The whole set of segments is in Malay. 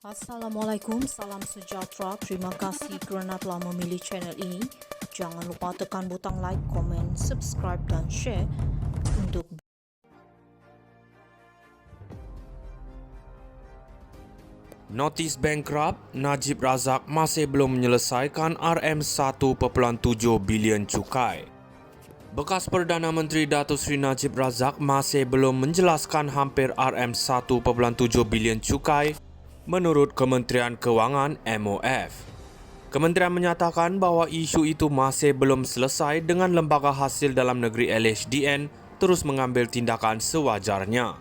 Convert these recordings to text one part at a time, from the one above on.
Assalamualaikum, salam sejahtera. Terima kasih kerana telah memilih channel ini. Jangan lupa tekan butang like, komen, subscribe dan share untuk Notis bankrupt, Najib Razak masih belum menyelesaikan RM1.7 bilion cukai. Bekas Perdana Menteri Datuk Seri Najib Razak masih belum menjelaskan hampir RM1.7 bilion cukai menurut Kementerian Kewangan MOF. Kementerian menyatakan bahawa isu itu masih belum selesai dengan Lembaga Hasil Dalam Negeri LHDN terus mengambil tindakan sewajarnya.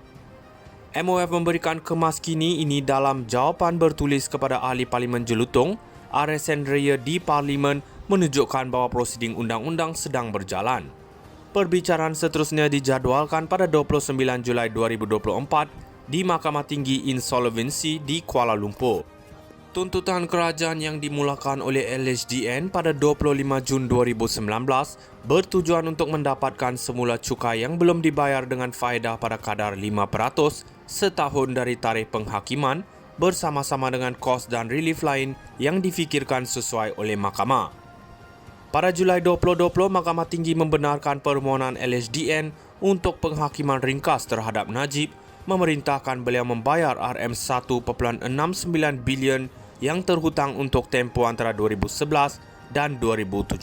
MOF memberikan kemaskini ini dalam jawapan bertulis kepada Ahli Parlimen Jelutong, RSN Raya di Parlimen menunjukkan bahawa prosiding undang-undang sedang berjalan. Perbicaraan seterusnya dijadualkan pada 29 Julai 2024 di Mahkamah Tinggi Insolvency di Kuala Lumpur. Tuntutan kerajaan yang dimulakan oleh LHDN pada 25 Jun 2019 bertujuan untuk mendapatkan semula cukai yang belum dibayar dengan faedah pada kadar 5% setahun dari tarikh penghakiman bersama-sama dengan kos dan relief lain yang difikirkan sesuai oleh mahkamah. Pada Julai 2020, Mahkamah Tinggi membenarkan permohonan LHDN untuk penghakiman ringkas terhadap Najib, memerintahkan beliau membayar RM1.69 bilion yang terhutang untuk tempoh antara 2011 dan 2017.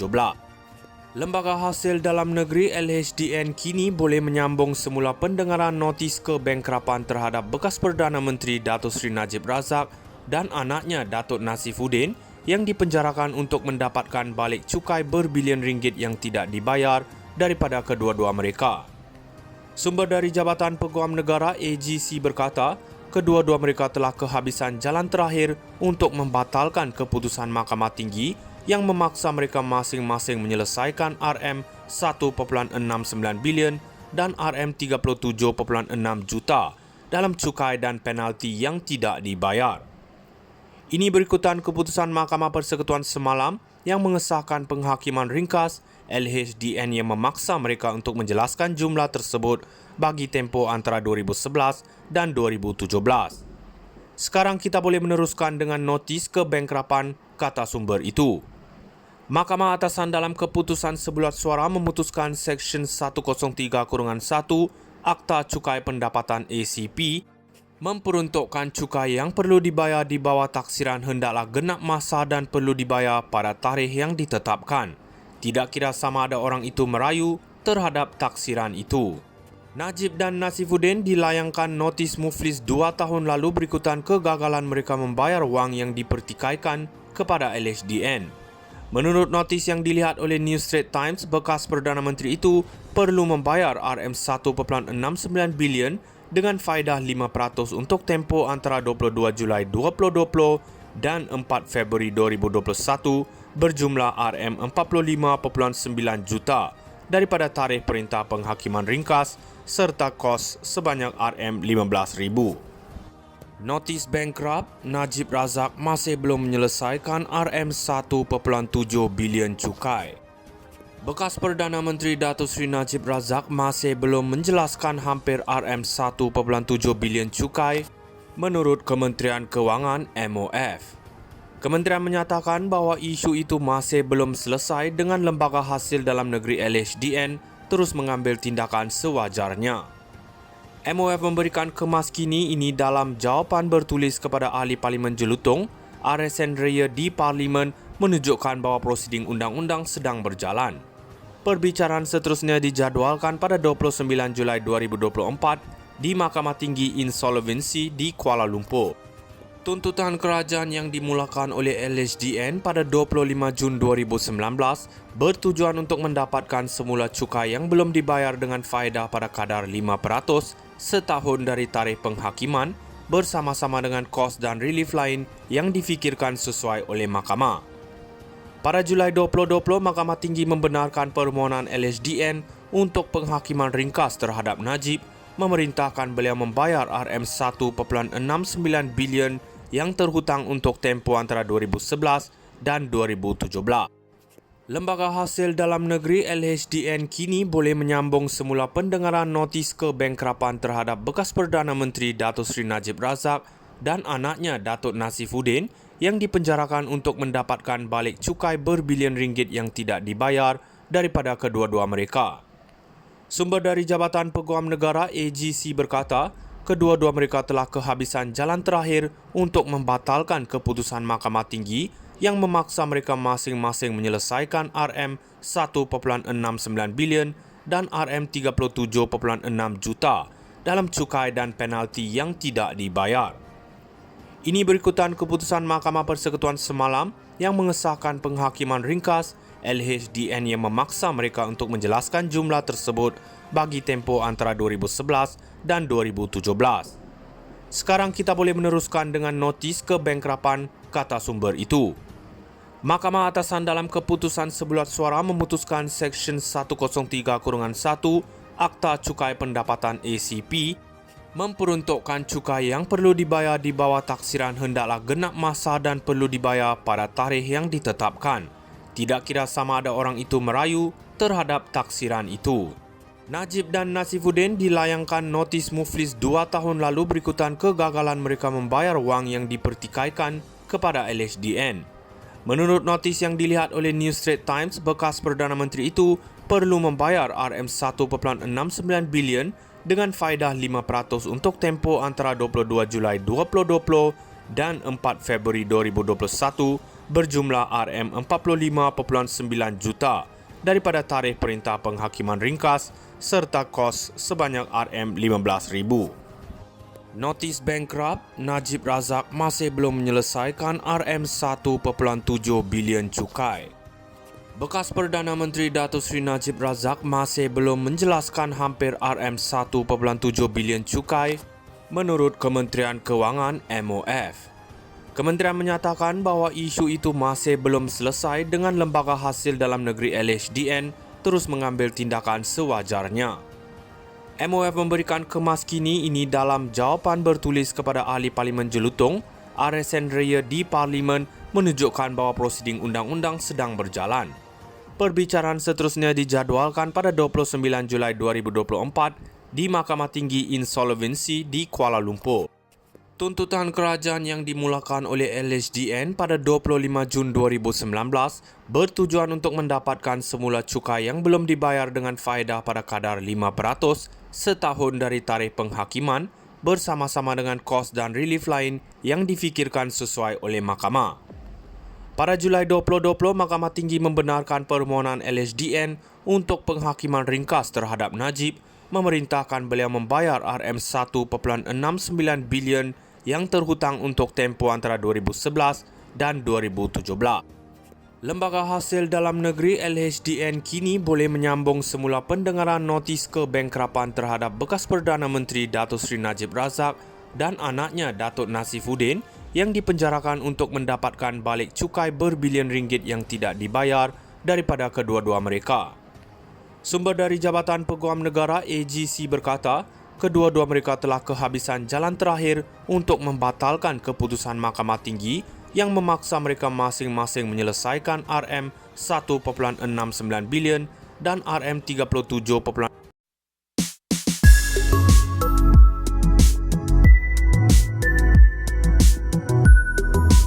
Lembaga Hasil Dalam Negeri LHDN kini boleh menyambung semula pendengaran notis kebankrapan terhadap bekas Perdana Menteri Datuk Seri Najib Razak dan anaknya Datuk Nasifuddin yang dipenjarakan untuk mendapatkan balik cukai berbilion ringgit yang tidak dibayar daripada kedua-dua mereka. Sumber dari Jabatan Peguam Negara AGC berkata, kedua-dua mereka telah kehabisan jalan terakhir untuk membatalkan keputusan Mahkamah Tinggi yang memaksa mereka masing-masing menyelesaikan RM1.69 bilion dan RM37.6 juta dalam cukai dan penalti yang tidak dibayar. Ini berikutan keputusan Mahkamah Persekutuan semalam yang mengesahkan penghakiman ringkas LHDN yang memaksa mereka untuk menjelaskan jumlah tersebut bagi tempoh antara 2011 dan 2017. Sekarang kita boleh meneruskan dengan notis kebankrapan, kata sumber itu. Mahkamah Atasan dalam keputusan sebulat suara memutuskan Seksyen 103-1 Akta Cukai Pendapatan ACP memperuntukkan cukai yang perlu dibayar di bawah taksiran hendaklah genap masa dan perlu dibayar pada tarikh yang ditetapkan. Tidak kira sama ada orang itu merayu terhadap taksiran itu. Najib dan Nasifuddin dilayangkan notis muflis 2 tahun lalu berikutan kegagalan mereka membayar wang yang dipertikaikan kepada LHDN. Menurut notis yang dilihat oleh New Straits Times, bekas Perdana Menteri itu perlu membayar RM1.69 bilion dengan faedah 5% untuk tempoh antara 22 Julai 2020 dan 4 Februari 2021 berjumlah RM45.9 juta daripada tarikh perintah penghakiman ringkas serta kos sebanyak RM15,000. Notis bankrupt, Najib Razak masih belum menyelesaikan RM1.7 bilion cukai. Bekas Perdana Menteri Datuk Seri Najib Razak masih belum menjelaskan hampir RM1.7 bilion cukai menurut Kementerian Kewangan MOF. Kementerian menyatakan bahawa isu itu masih belum selesai dengan Lembaga Hasil Dalam Negeri LHDN terus mengambil tindakan sewajarnya. MOF memberikan kemaskini ini dalam jawapan bertulis kepada Ahli Parlimen Jelutong, RSN Raya di Parlimen menunjukkan bahawa prosiding undang-undang sedang berjalan. Perbicaraan seterusnya dijadualkan pada 29 Julai 2024 di Mahkamah Tinggi Insolvency di Kuala Lumpur. Tuntutan kerajaan yang dimulakan oleh LHDN pada 25 Jun 2019 bertujuan untuk mendapatkan semula cukai yang belum dibayar dengan faedah pada kadar 5% setahun dari tarikh penghakiman bersama-sama dengan kos dan relief lain yang difikirkan sesuai oleh mahkamah. Pada Julai 2020, Mahkamah Tinggi membenarkan permohonan LHDN untuk penghakiman ringkas terhadap Najib, memerintahkan beliau membayar RM1.69 bilion yang terhutang untuk tempoh antara 2011 dan 2017. Lembaga Hasil Dalam Negeri LHDN kini boleh menyambung semula pendengaran notis kebankrapan terhadap bekas Perdana Menteri Datuk Seri Najib Razak dan anaknya Datuk Nasifuddin yang dipenjarakan untuk mendapatkan balik cukai berbilion ringgit yang tidak dibayar daripada kedua-dua mereka. Sumber dari Jabatan Peguam Negara AGC berkata, kedua-dua mereka telah kehabisan jalan terakhir untuk membatalkan keputusan Mahkamah Tinggi yang memaksa mereka masing-masing menyelesaikan RM1.69 bilion dan RM37.6 juta dalam cukai dan penalti yang tidak dibayar. Ini berikutan keputusan Mahkamah Persekutuan semalam yang mengesahkan penghakiman ringkas LHDN yang memaksa mereka untuk menjelaskan jumlah tersebut bagi tempoh antara 2011 dan 2017. Sekarang kita boleh meneruskan dengan notis kebangkrapan, kata sumber itu. Mahkamah Atasan dalam keputusan sebulat suara memutuskan Seksyen 103-1 Akta Cukai Pendapatan ACP memperuntukkan cukai yang perlu dibayar di bawah taksiran hendaklah genap masa dan perlu dibayar pada tarikh yang ditetapkan. Tidak kira sama ada orang itu merayu terhadap taksiran itu. Najib dan Nasifuddin dilayangkan notis muflis 2 tahun lalu berikutan kegagalan mereka membayar wang yang dipertikaikan kepada LHDN. Menurut notis yang dilihat oleh New Straits Times, bekas Perdana Menteri itu perlu membayar RM1.69 bilion dengan faedah 5% untuk tempoh antara 22 Julai 2020 dan 4 Februari 2021 berjumlah RM45.9 juta daripada tarikh perintah penghakiman ringkas serta kos sebanyak RM15,000. Notis bankrupt, Najib Razak masih belum menyelesaikan RM1.7 bilion cukai. Bekas Perdana Menteri Datuk Seri Najib Razak masih belum menjelaskan hampir RM1.7 bilion cukai menurut Kementerian Kewangan MOF. Kementerian menyatakan bahawa isu itu masih belum selesai dengan Lembaga Hasil Dalam Negeri LHDN terus mengambil tindakan sewajarnya. MOF memberikan kemas kini ini dalam jawapan bertulis kepada Ahli Parlimen Jelutong, RSN Raya di Parlimen menunjukkan bahawa prosiding undang-undang sedang berjalan. Perbicaraan seterusnya dijadualkan pada 29 Julai 2024 di Mahkamah Tinggi Insolvency di Kuala Lumpur. Tuntutan kerajaan yang dimulakan oleh LHDN pada 25 Jun 2019 bertujuan untuk mendapatkan semula cukai yang belum dibayar dengan faedah pada kadar 5% setahun dari tarikh penghakiman bersama-sama dengan kos dan relief lain yang difikirkan sesuai oleh mahkamah. Pada Julai 2020, Mahkamah Tinggi membenarkan permohonan LHDN untuk penghakiman ringkas terhadap Najib, memerintahkan beliau membayar RM1.69 bilion yang terhutang untuk tempoh antara 2011 dan 2017. Lembaga Hasil Dalam Negeri LHDN kini boleh menyambung semula pendengaran notis kebangkrapan terhadap bekas Perdana Menteri Datuk Seri Najib Razak dan anaknya Datuk Nasifuddin yang dipenjarakan untuk mendapatkan balik cukai berbilion ringgit yang tidak dibayar daripada kedua-dua mereka. Sumber dari Jabatan Peguam Negara AGC berkata, kedua-dua mereka telah kehabisan jalan terakhir untuk membatalkan keputusan Mahkamah Tinggi yang memaksa mereka masing-masing menyelesaikan RM1.69 bilion dan RM37.6